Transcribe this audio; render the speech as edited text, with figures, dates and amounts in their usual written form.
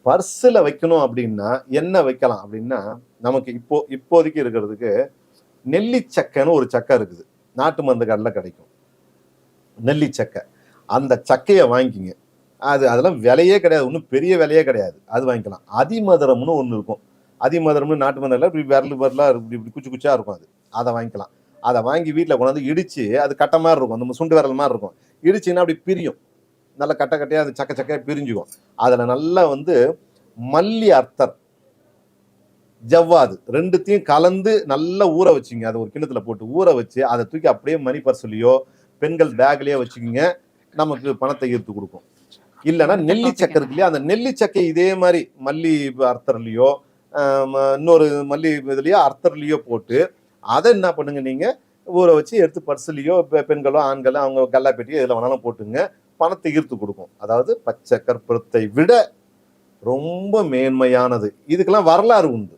பர்ஸில் வைக்கணும் அப்படின்னா என்ன வைக்கலாம் அப்படின்னா, நமக்கு இப்போதைக்கு இருக்கிறதுக்கு நெல்லிச்சக்கைன்னு ஒரு சக்கை இருக்குது. நாட்டு மருந்து கடையில் கிடைக்கும். நெல்லிச்சக்கை. அந்த சக்கையை வாங்கிக்கிங்க. அதெல்லாம் விலையே கிடையாது. ஒன்றும் பெரிய விலையே கிடையாது. அது வாங்கிக்கலாம். அதிமதுரம்னு ஒன்று இருக்கும். அதிமதுரம்னு நாட்டு மருந்தில் இப்படி விரலாக இப்படி இப்படி குச்சி குச்சியாக இருக்கும் அது. அதை வாங்கிக்கலாம். அதை வாங்கி வீட்டில் கொண்டாந்து இடித்து அது கட்டை மாதிரி இருக்கும். அந்த சுண்டு விரல் மாதிரி இருக்கும். இடிச்சின்னா அப்படி பிரியும். நல்லா கட்டை கட்டையாக அது சக்கை சக்கையாக பிரிஞ்சுக்கும். அதில் நல்லா வந்து மல்லி அர்த்தர், ஜவ்வாது ரெண்டுத்தையும் கலந்து நல்லா ஊற வச்சுங்க. அதை ஒரு கிண்ணத்தில் போட்டு ஊற வச்சு அதை தூக்கி அப்படியே மணி பர்ஸ்லையோ பெண்கள் பேக்லேயோ வச்சுக்கிங்க. நமக்கு பணத்தை ஈர்த்து கொடுக்கும். இல்லைன்னா நெல்லிச்சக்கை இருக்கு இல்லையா, அந்த நெல்லிச்சக்கை இதே மாதிரி மல்லி அர்த்தர்லையோ இன்னொரு மல்லி இதுலையோ அர்த்தர்லையோ போட்டு அதை என்ன பண்ணுங்க, நீங்கள் ஊற வச்சு எடுத்து பர்ஸ்லையோ பெண்களோ ஆண்களோ அவங்க கல்லாப்பெட்டியோ இதில் வேணாலும் போட்டுங்க. பணத்தை ஈர்த்து கொடுக்கும். அதாவது பச்சை கற்பூரத்தை விட ரொம்ப மேன்மையானது. இதுக்கெல்லாம் வரலாறு உண்டு.